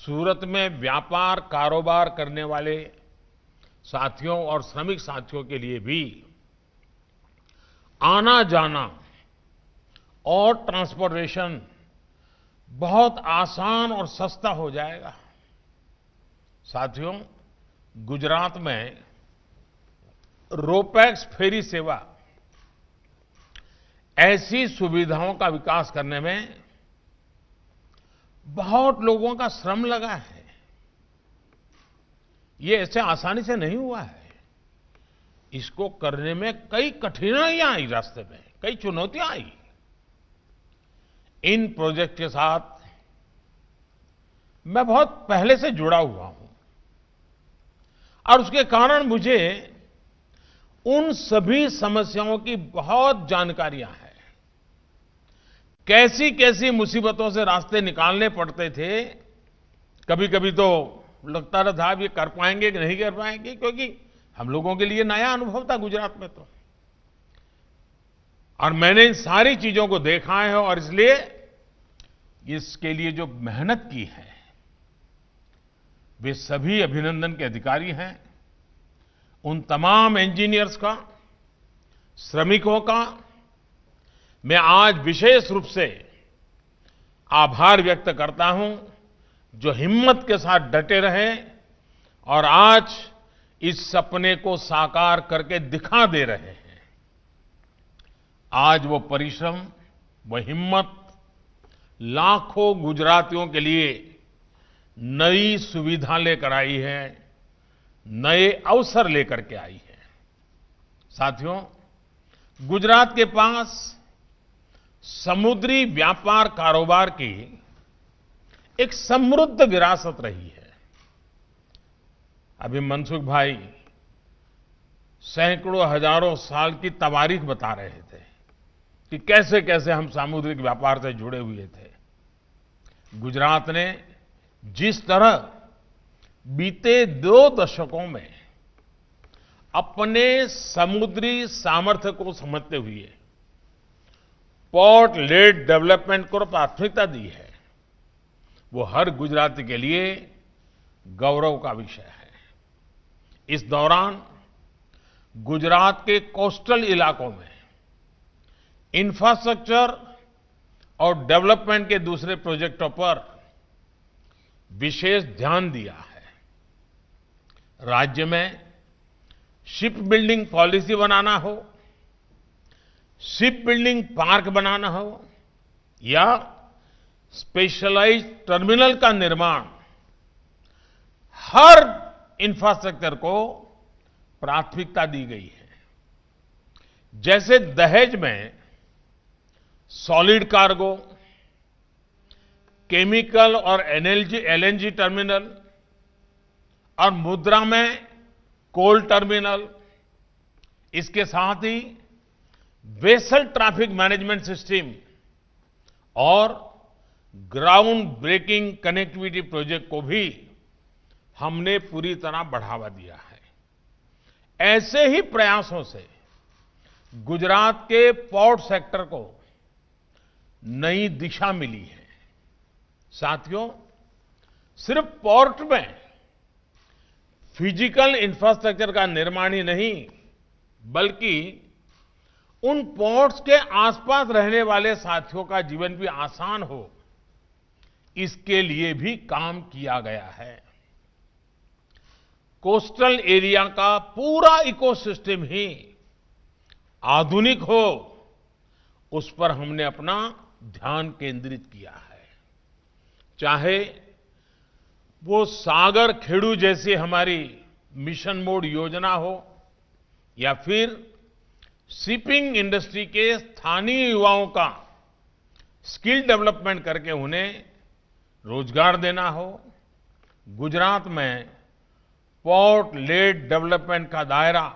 सूरत में व्यापार कारोबार करने वाले साथियों और श्रमिक साथियों के लिए भी आना जाना और ट्रांसपोर्टेशन बहुत आसान और सस्ता हो जाएगा। साथियों, गुजरात में रोपैक्स फेरी सेवा ऐसी सुविधाओं का विकास करने में बहुत लोगों का श्रम लगा है। ये ऐसे आसानी से नहीं हुआ है। इसको करने में कई कठिनाइयां आई, रास्ते में कई चुनौतियां आई। इन प्रोजेक्ट के साथ मैं बहुत पहले से जुड़ा हुआ हूं और उसके कारण मुझे उन सभी समस्याओं की बहुत जानकारियां हैं। कैसी कैसी मुसीबतों से रास्ते निकालने पड़ते थे। कभी कभी तो लगता रहा था ये कर पाएंगे कि नहीं कर पाएंगे, क्योंकि हम लोगों के लिए नया अनुभव था गुजरात में तो। और मैंने इन सारी चीजों को देखा है और इसलिए इसके लिए जो मेहनत की है वे सभी अभिनंदन के अधिकारी हैं। उन तमाम इंजीनियर्स का, श्रमिकों का मैं आज विशेष रूप से आभार व्यक्त करता हूं, जो हिम्मत के साथ डटे रहे और आज इस सपने को साकार करके दिखा दे रहे हैं। आज वो परिश्रम, वो हिम्मत लाखों गुजरातियों के लिए नई सुविधा लेकर आई है, नए अवसर लेकर के आई है। साथियों, गुजरात के पास समुद्री व्यापार कारोबार की एक समृद्ध विरासत रही है। अभी मनसुख भाई सैकड़ों हजारों साल की तवारीख बता रहे थे कि कैसे कैसे हम सामुद्रिक व्यापार से जुड़े हुए थे। गुजरात ने जिस तरह बीते 2 दशकों में अपने समुद्री सामर्थ्य को समझते हुए पोर्ट लेड डेवलपमेंट को प्राथमिकता दी है, वो हर गुजराती के लिए गौरव का विषय है। इस दौरान गुजरात के कोस्टल इलाकों में इंफ्रास्ट्रक्चर और डेवलपमेंट के दूसरे प्रोजेक्टों पर विशेष ध्यान दिया है। राज्य में शिप बिल्डिंग पॉलिसी बनाना हो, शिप बिल्डिंग पार्क बनाना हो या स्पेशलाइज्ड टर्मिनल का निर्माण, हर इंफ्रास्ट्रक्चर को प्राथमिकता दी गई है। जैसे दहेज में सॉलिड कार्गो, केमिकल और एलएनजी टर्मिनल और मुद्रा में कोल टर्मिनल, इसके साथ ही वेसल ट्रैफिक मैनेजमेंट सिस्टम और ग्राउंड ब्रेकिंग कनेक्टिविटी प्रोजेक्ट को भी हमने पूरी तरह बढ़ावा दिया है। ऐसे ही प्रयासों से गुजरात के पोर्ट सेक्टर को नई दिशा मिली है। साथियों, सिर्फ पोर्ट में फिजिकल इंफ्रास्ट्रक्चर का निर्माण ही नहीं, बल्कि उन पोर्ट्स के आसपास रहने वाले साथियों का जीवन भी आसान हो, इसके लिए भी काम किया गया है। कोस्टल एरिया का पूरा इकोसिस्टम ही आधुनिक हो, उस पर हमने अपना ध्यान केंद्रित किया है। चाहे वो सागर खेड़ू जैसी हमारी मिशन मोड योजना हो या फिर शिपिंग इंडस्ट्री के स्थानीय युवाओं का स्किल डेवलपमेंट करके उन्हें रोजगार देना हो, गुजरात में पोर्ट लेड डेवलपमेंट का दायरा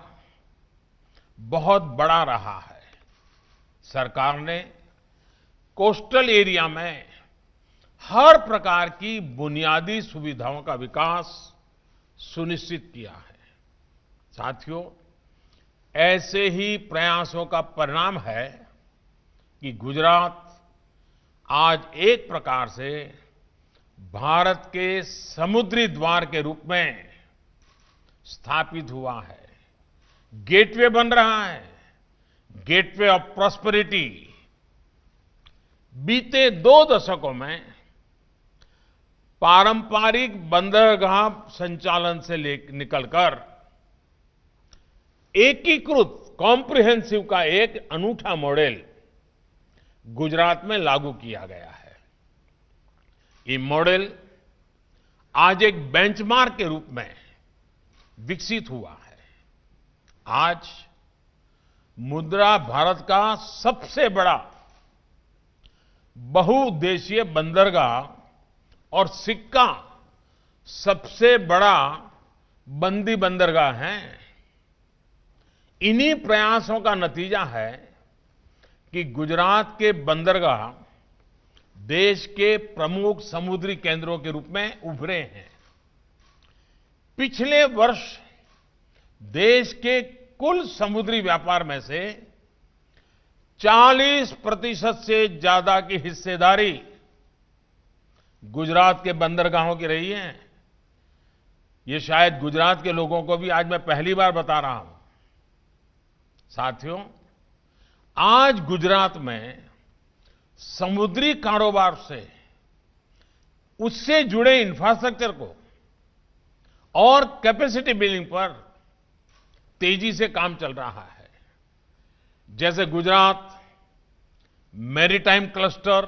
बहुत बड़ा रहा है। सरकार ने कोस्टल एरिया में हर प्रकार की बुनियादी सुविधाओं का विकास सुनिश्चित किया है। साथियों, ऐसे ही प्रयासों का परिणाम है कि गुजरात आज एक प्रकार से भारत के समुद्री द्वार के रूप में स्थापित हुआ है, गेटवे बन रहा है, गेटवे ऑफ प्रॉस्पेरिटी। बीते 2 दशकों में पारंपरिक बंदरगाह संचालन से निकलकर एकीकृत कॉम्प्रिहेंसिव का एक अनूठा मॉडल गुजरात में लागू किया गया है। ये मॉडल आज एक बेंचमार्क के रूप में विकसित हुआ है। आज मुद्रा भारत का सबसे बड़ा बहुउद्देशीय बंदरगाह और सिक्का सबसे बड़ा बंदी बंदरगाह है। इन्हीं प्रयासों का नतीजा है कि गुजरात के बंदरगाह देश के प्रमुख समुद्री केंद्रों के रूप में उभरे हैं। पिछले वर्ष देश के कुल समुद्री व्यापार में से 40% से ज्यादा की हिस्सेदारी गुजरात के बंदरगाहों की रही है। ये शायद गुजरात के लोगों को भी आज मैं पहली बार बता रहा हूं। साथियों, आज गुजरात में समुद्री कारोबार से उससे जुड़े इंफ्रास्ट्रक्चर को और कैपेसिटी बिल्डिंग पर तेजी से काम चल रहा है। जैसे गुजरात मैरीटाइम क्लस्टर,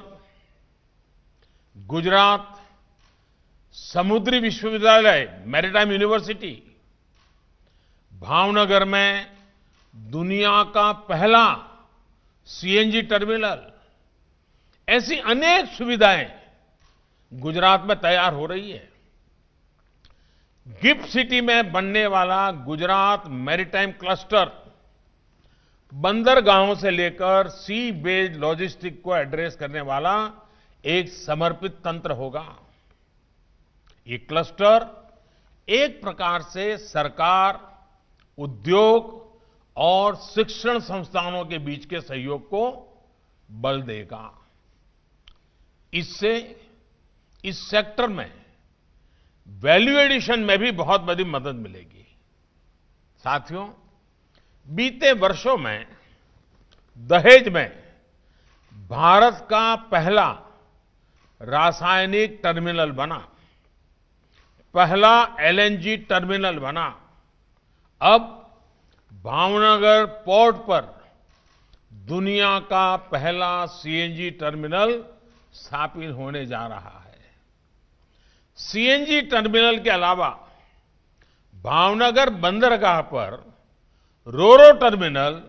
गुजरात समुद्री विश्वविद्यालय मैरीटाइम यूनिवर्सिटी, भावनगर में दुनिया का पहला सीएनजी टर्मिनल, ऐसी अनेक सुविधाएं गुजरात में तैयार हो रही है। गिफ्ट सिटी में बनने वाला गुजरात मैरीटाइम क्लस्टर बंदरगाहों से लेकर सी बेस्ड लॉजिस्टिक को एड्रेस करने वाला एक समर्पित तंत्र होगा। ये क्लस्टर एक प्रकार से सरकार, उद्योग और शिक्षण संस्थानों के बीच के सहयोग को बल देगा। इससे इस सेक्टर में वैल्यू एडिशन में भी बहुत बड़ी मदद मिलेगी। साथियों, बीते वर्षों में दहेज में भारत का पहला रासायनिक टर्मिनल बना, पहला एलएनजी टर्मिनल बना। अब भावनगर पोर्ट पर दुनिया का पहला सीएनजी टर्मिनल स्थापित होने जा रहा है। सीएनजी टर्मिनल के अलावा भावनगर बंदरगाह पर रोरो टर्मिनल,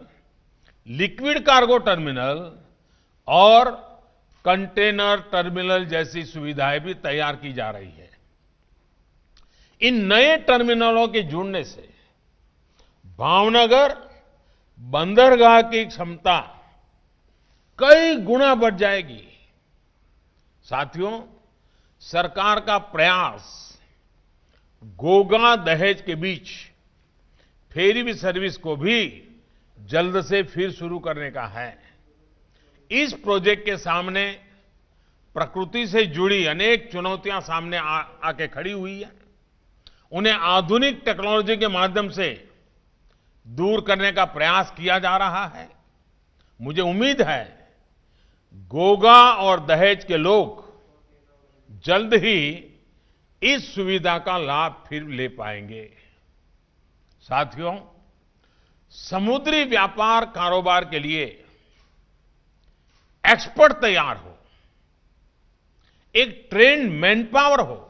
लिक्विड कार्गो टर्मिनल और कंटेनर टर्मिनल जैसी सुविधाएं भी तैयार की जा रही है। इन नए टर्मिनलों के जुड़ने से भावनगर बंदरगाह की क्षमता कई गुना बढ़ जाएगी। साथियों, सरकार का प्रयास गोगा दहेज के बीच फेरी सर्विस को भी जल्द से फिर शुरू करने का है। इस प्रोजेक्ट के सामने प्रकृति से जुड़ी अनेक चुनौतियां सामने आके खड़ी हुई है। उन्हें आधुनिक टेक्नोलॉजी के माध्यम से दूर करने का प्रयास किया जा रहा है। मुझे उम्मीद है गोगा और दहेज के लोग जल्द ही इस सुविधा का लाभ फिर ले पाएंगे। साथियों, समुद्री व्यापार कारोबार के लिए एक्सपर्ट तैयार हो, एक ट्रेन्ड मैनपावर हो,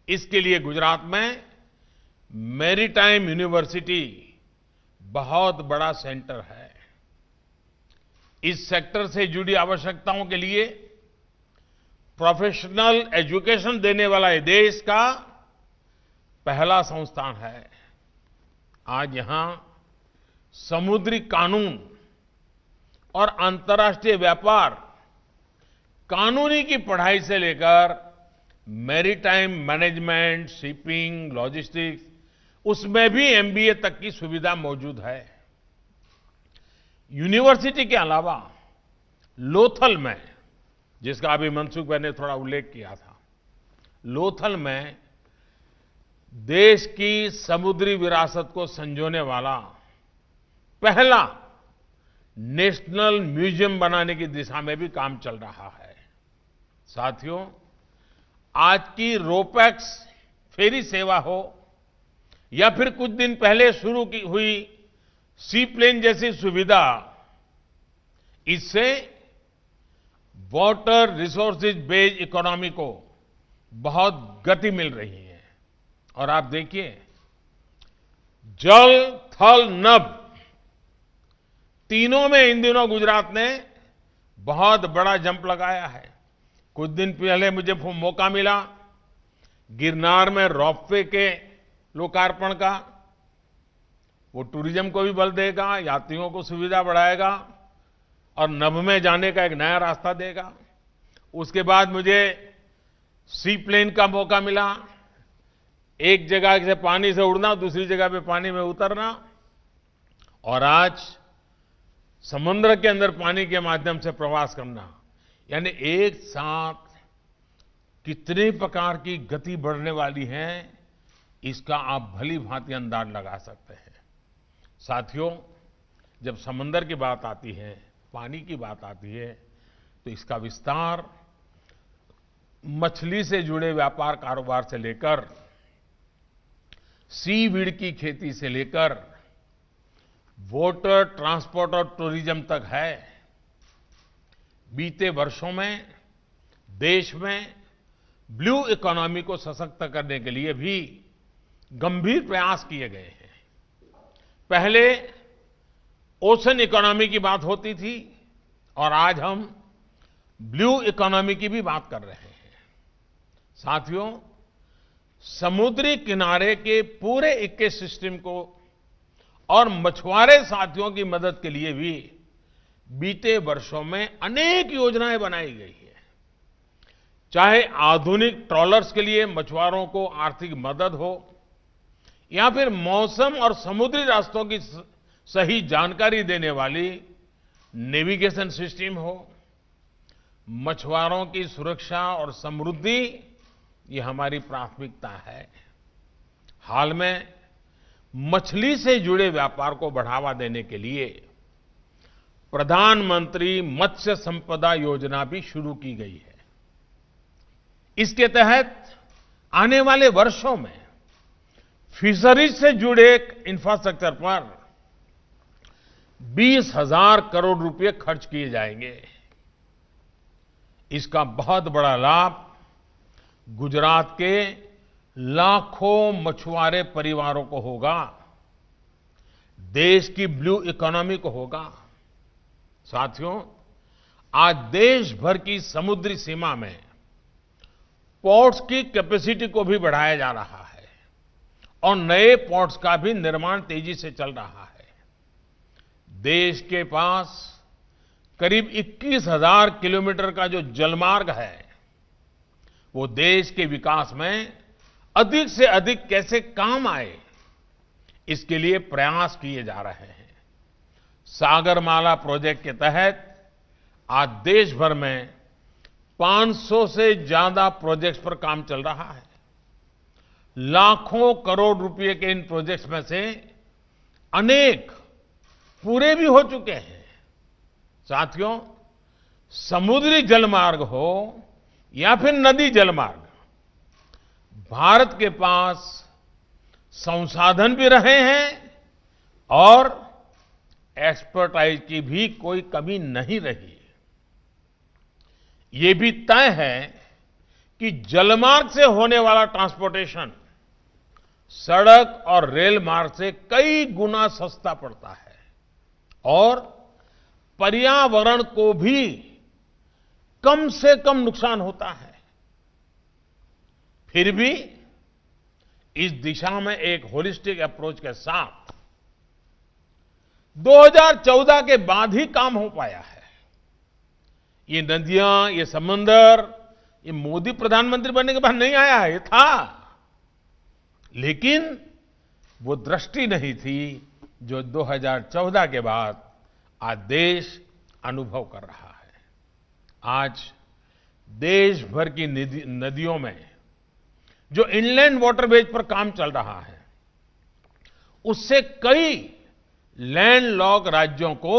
इसके लिए गुजरात में मैरीटाइम यूनिवर्सिटी बहुत बड़ा सेंटर है। इस सेक्टर से जुड़ी आवश्यकताओं के लिए प्रोफेशनल एजुकेशन देने वाला ये देश का पहला संस्थान है। आज यहां समुद्री कानून और अंतर्राष्ट्रीय व्यापार, कानूनी की पढ़ाई से लेकर मैरीटाइम मैनेजमेंट, शिपिंग, लॉजिस्टिक्स, उसमें भी एमबीए तक की सुविधा मौजूद है। यूनिवर्सिटी के अलावा लोथल में, जिसका अभी मनसुख भाई ने थोड़ा उल्लेख किया था, लोथल में देश की समुद्री विरासत को संजोने वाला पहला नेशनल म्यूजियम बनाने की दिशा में भी काम चल रहा है। साथियों, आज की रोपैक्स फेरी सेवा हो या फिर कुछ दिन पहले शुरू की हुई सी प्लेन जैसी सुविधा, इससे वाटर रिसोर्सेज बेस्ड इकोनॉमी को बहुत गति मिल रही है। और आप देखिए, जल, थल, नभ तीनों में इन दिनों गुजरात ने बहुत बड़ा जंप लगाया है। कुछ दिन पहले मुझे मौका मिला गिरनार में रोपवे के लोकार्पण का। वो टूरिज्म को भी बल देगा, यात्रियों को सुविधा बढ़ाएगा और नभ में जाने का एक नया रास्ता देगा। उसके बाद मुझे सी प्लेन का मौका मिला, एक जगह से पानी से उड़ना, दूसरी जगह पे पानी में उतरना, और आज समुद्र के अंदर पानी के माध्यम से प्रवास करना। यानी एक साथ कितने प्रकार की गति बढ़ने वाली है, इसका आप भली भांति अंदाज लगा सकते हैं। साथियों, जब समंदर की बात आती है, पानी की बात आती है, तो इसका विस्तार मछली से जुड़े व्यापार कारोबार से लेकर सीवीड की खेती से लेकर वाटर ट्रांसपोर्ट और टूरिज्म तक है। बीते वर्षों में देश में ब्लू इकोनॉमी को सशक्त करने के लिए भी गंभीर प्रयास किए गए हैं। पहले ओशन इकोनॉमी की बात होती थी और आज हम ब्लू इकोनॉमी की भी बात कर रहे हैं। साथियों, समुद्री किनारे के पूरे इकोसिस्टम को और मछुआरे साथियों की मदद के लिए भी बीते वर्षों में अनेक योजनाएं बनाई गई है। चाहे आधुनिक ट्रॉलर्स के लिए मछुआरों को आर्थिक मदद हो, या फिर मौसम और समुद्री रास्तों की सही जानकारी देने वाली नेविगेशन सिस्टम हो, मछुआरों की सुरक्षा और समृद्धि ये हमारी प्राथमिकता है। हाल में मछली से जुड़े व्यापार को बढ़ावा देने के लिए प्रधानमंत्री मत्स्य संपदा योजना भी शुरू की गई है। इसके तहत आने वाले वर्षों में फिशरीज से जुड़े इंफ्रास्ट्रक्चर पर 20,000 करोड़ रुपए खर्च किए जाएंगे। इसका बहुत बड़ा लाभ गुजरात के लाखों मछुआरे परिवारों को होगा, देश की ब्लू इकोनॉमी को होगा। साथियों, आज देश भर की समुद्री सीमा में पोर्ट्स की कैपेसिटी को भी बढ़ाया जा रहा है और नए पोर्ट्स का भी निर्माण तेजी से चल रहा है। देश के पास करीब 21,000 किलोमीटर का जो जलमार्ग है, वो देश के विकास में अधिक से अधिक कैसे काम आए, इसके लिए प्रयास किए जा रहे हैं। सागरमाला प्रोजेक्ट के तहत आज देश भर में 500 से ज्यादा प्रोजेक्ट्स पर काम चल रहा है। लाखों करोड़ रुपए के इन प्रोजेक्ट्स में से अनेक पूरे भी हो चुके हैं। साथियों, समुद्री जलमार्ग हो या फिर नदी जलमार्ग, भारत के पास संसाधन भी रहे हैं और एक्सपर्टाइज की भी कोई कमी नहीं रही। ये भी तय है कि जलमार्ग से होने वाला ट्रांसपोर्टेशन सड़क और रेल मार्ग से कई गुना सस्ता पड़ता है और पर्यावरण को भी कम से कम नुकसान होता है। फिर भी इस दिशा में एक होलिस्टिक अप्रोच के साथ 2014 के बाद ही काम हो पाया है। ये नदियां, ये समंदर, ये मोदी प्रधानमंत्री बनने के बाद नहीं आया है, ये था, लेकिन वो दृष्टि नहीं थी जो 2014 के बाद आज देश अनुभव कर रहा है। आज देश भर की नदियों में जो इनलैंड वाटरवेज पर काम चल रहा है, उससे कई लैंडलॉक राज्यों को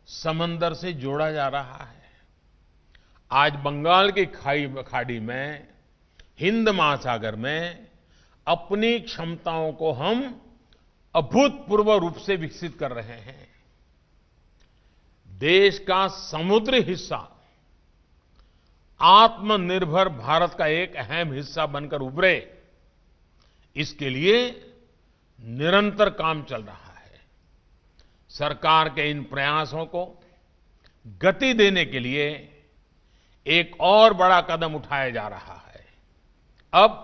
समंदर से जोड़ा जा रहा है। आज बंगाल की खाड़ी में, हिंद महासागर में अपनी क्षमताओं को हम अभूतपूर्व रूप से विकसित कर रहे हैं। देश का समुद्री हिस्सा आत्मनिर्भर भारत का एक अहम हिस्सा बनकर उभरे, इसके लिए निरंतर काम चल रहा है। सरकार के इन प्रयासों को गति देने के लिए एक और बड़ा कदम उठाया जा रहा है। अब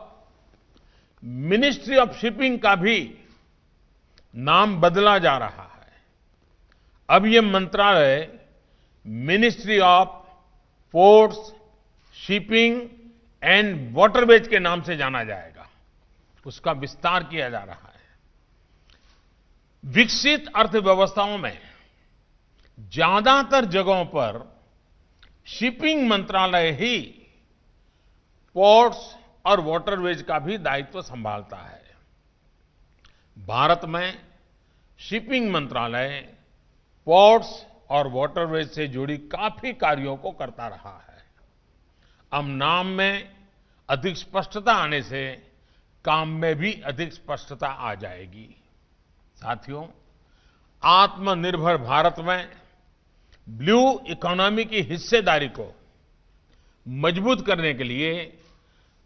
मिनिस्ट्री ऑफ शिपिंग का भी नाम बदला जा रहा है। अब ये मंत्रालय ministry of ports, shipping and waterways के नाम से जाना जाएगा। उसका विस्तार किया जा रहा है। विकसित अर्थव्यवस्थाओं में ज्यादातर जगहों पर शिपिंग मंत्रालय ही पोर्ट्स और वाटरवेज का भी दायित्व संभालता है। भारत में शिपिंग मंत्रालय पोर्ट्स और वाटरवेज से जुड़ी काफी कार्यों को करता रहा है। अब नाम में अधिक स्पष्टता आने से काम में भी अधिक स्पष्टता आ जाएगी। साथियों, आत्मनिर्भर भारत में ब्लू इकोनॉमी की हिस्सेदारी को मजबूत करने के लिए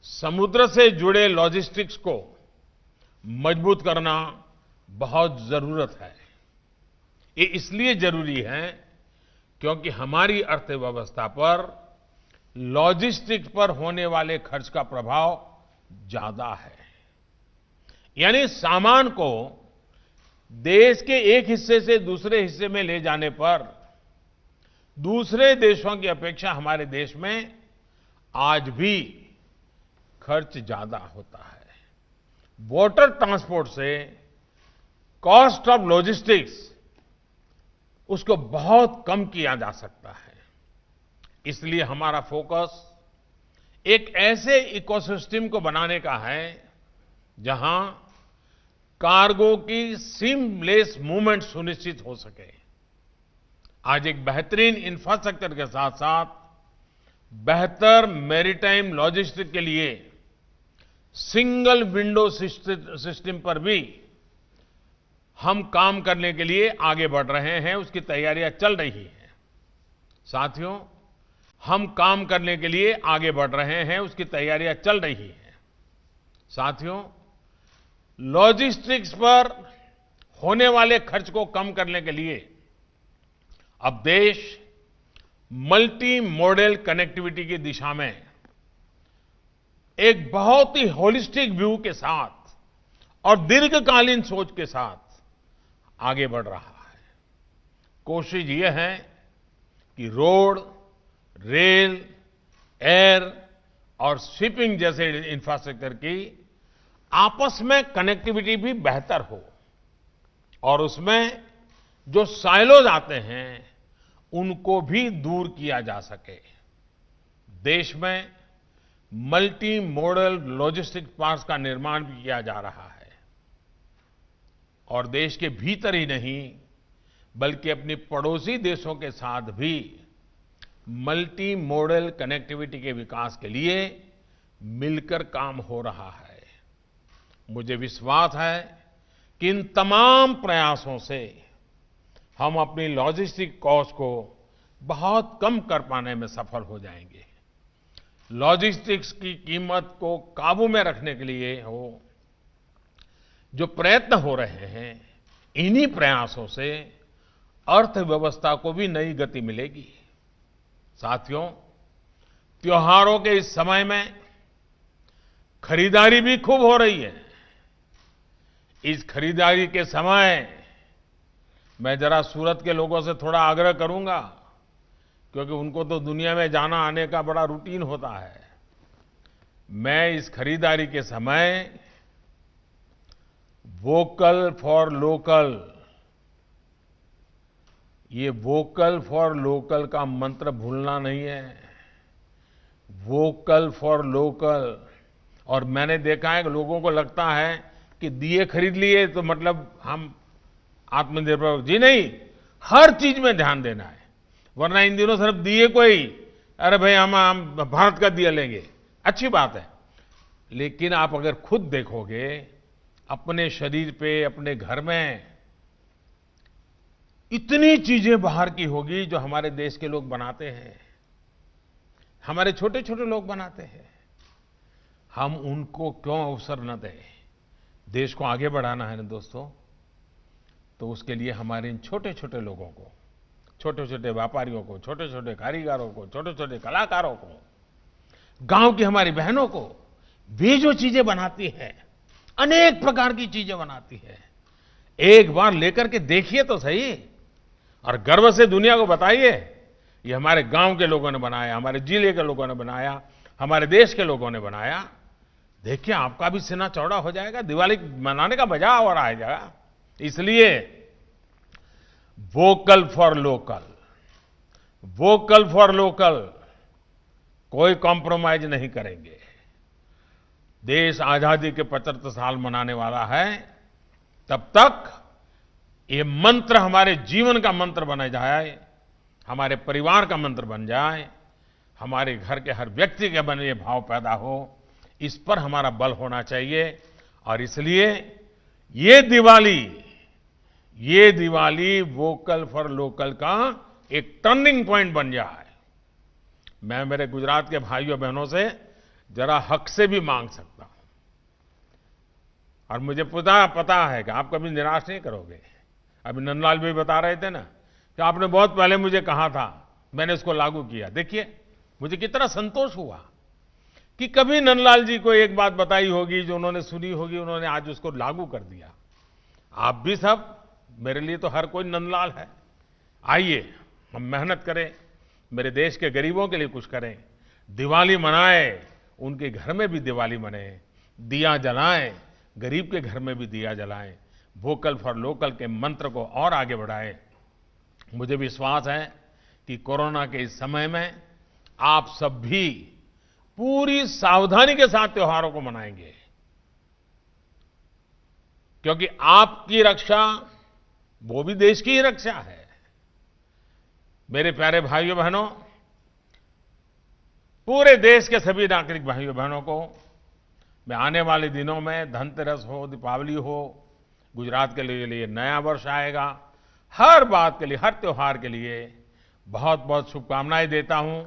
समुद्र से जुड़े लॉजिस्टिक्स को मजबूत करना बहुत जरूरत है। ये इसलिए जरूरी है क्योंकि हमारी अर्थव्यवस्था पर लॉजिस्टिक्स पर होने वाले खर्च का प्रभाव ज्यादा है। यानी सामान को देश के एक हिस्से से दूसरे हिस्से में ले जाने पर दूसरे देशों की अपेक्षा हमारे देश में आज भी खर्च ज्यादा होता है। वाटर ट्रांसपोर्ट से कॉस्ट ऑफ लॉजिस्टिक्स उसको बहुत कम किया जा सकता है। इसलिए हमारा फोकस एक ऐसे इकोसिस्टम को बनाने का है जहां कार्गो की सीमलेस मूवमेंट सुनिश्चित हो सके। आज एक बेहतरीन इंफ्रास्ट्रक्चर के साथ साथ बेहतर मैरीटाइम लॉजिस्टिक्स के लिए सिंगल विंडो सिस्टम पर भी हम काम करने के लिए आगे बढ़ रहे हैं। उसकी तैयारियां चल रही हैं। साथियों, हम काम करने के लिए आगे बढ़ रहे हैं, उसकी तैयारियां चल रही हैं। साथियों, लॉजिस्टिक्स पर होने वाले खर्च को कम करने के लिए अब देश मल्टी मॉडल कनेक्टिविटी की दिशा में एक बहुत ही होलिस्टिक व्यू के साथ और दीर्घकालीन सोच के साथ आगे बढ़ रहा है। कोशिश यह है कि रोड, रेल, एयर और शिपिंग जैसे इंफ्रास्ट्रक्चर की आपस में कनेक्टिविटी भी बेहतर हो और उसमें जो साइलोज आते हैं उनको भी दूर किया जा सके। देश में मल्टी मॉडल लॉजिस्टिक पार्क्स का निर्माण भी किया जा रहा है और देश के भीतर ही नहीं बल्कि अपनी पड़ोसी देशों के साथ भी मल्टी मॉडल कनेक्टिविटी के विकास के लिए मिलकर काम हो रहा है। मुझे विश्वास है कि इन तमाम प्रयासों से हम अपनी लॉजिस्टिक कॉस्ट को बहुत कम कर पाने में सफल हो जाएंगे। लॉजिस्टिक्स की कीमत को काबू में रखने के लिए जो प्रयत्न हो रहे हैं, इन्हीं प्रयासों से अर्थव्यवस्था को भी नई गति मिलेगी। साथियों, त्योहारों के इस समय में खरीदारी भी खूब हो रही है। इस खरीदारी के समय मैं जरा सूरत के लोगों से थोड़ा आग्रह करूंगा, क्योंकि उनको तो दुनिया में जाना आने का बड़ा रूटीन होता है। मैं इस खरीदारी के समय वोकल फॉर लोकल, ये वोकल फॉर लोकल का मंत्र भूलना नहीं है। वोकल फॉर लोकल और मैंने देखा है कि लोगों को लगता है कि दिए खरीद लिए तो मतलब हम आत्मनिर्भर, जी नहीं, हर चीज में ध्यान देना है। वरना इन दिनों सिर्फ दिए को ही, अरे भाई हम भारत का दिया लेंगे, अच्छी बात है, लेकिन आप अगर खुद देखोगे अपने शरीर पे, अपने घर में इतनी चीजें बाहर की होगी जो हमारे देश के लोग बनाते हैं, हमारे छोटे छोटे लोग बनाते हैं। हम उनको क्यों अवसर न दें? देश को आगे बढ़ाना है ना दोस्तों, तो उसके लिए हमारे इन छोटे छोटे लोगों को, छोटे छोटे व्यापारियों को, छोटे छोटे कारीगरों को, छोटे छोटे कलाकारों को, गांव की हमारी बहनों को, वे जो चीजें बनाती है, अनेक प्रकार की चीजें बनाती है, एक बार लेकर के देखिए तो सही और गर्व से दुनिया को बताइए ये हमारे गांव के लोगों ने बनाया, हमारे जिले के लोगों ने बनाया, हमारे देश के लोगों ने बनाया। देखिए आपका भी सीना चौड़ा हो जाएगा, दिवाली मनाने का मजा और आ जाएगा। इसलिए vocal for local, vocal for local, कोई कॉम्प्रोमाइज नहीं करेंगे। देश आजादी के 75 साल मनाने वाला है, तब तक ये मंत्र हमारे जीवन का मंत्र बन जाए, हमारे परिवार का मंत्र बन जाए, हमारे घर के हर व्यक्ति के मन में ये भाव पैदा हो, इस पर हमारा बल होना चाहिए। और इसलिए ये दिवाली वोकल फॉर लोकल का एक टर्निंग पॉइंट बन जाए। मैं मेरे गुजरात के भाइयों बहनों से जरा हक से भी मांग सकता हूं, और मुझे पता है कि आप कभी निराश नहीं करोगे। अभी नंदलाल भी बता रहे थे ना कि आपने बहुत पहले मुझे कहा था, मैंने इसको लागू किया। देखिए मुझे कितना संतोष हुआ कि कभी नंदलाल जी को एक बात बताई होगी जो उन्होंने सुनी होगी, उन्होंने आज उसको लागू कर दिया। आप भी सब, मेरे लिए तो हर कोई नंदलाल है। आइए हम मेहनत करें, मेरे देश के गरीबों के लिए कुछ करें, दिवाली मनाएं, उनके घर में भी दिवाली मनाएं, दिया जलाएं, गरीब के घर में भी दिया जलाएं, वोकल फॉर लोकल के मंत्र को और आगे बढ़ाएं। मुझे विश्वास है कि कोरोना के इस समय में आप सब भी पूरी सावधानी के साथ त्योहारों को मनाएंगे, क्योंकि आपकी रक्षा वो भी देश की ही रक्षा है। मेरे प्यारे भाइयों बहनों, पूरे देश के सभी नागरिक भाइयों बहनों को मैं आने वाले दिनों में, धनतेरस हो, दीपावली हो, गुजरात के लिए नया वर्ष आएगा, हर बात के लिए, हर त्योहार के लिए बहुत बहुत शुभकामनाएं देता हूं।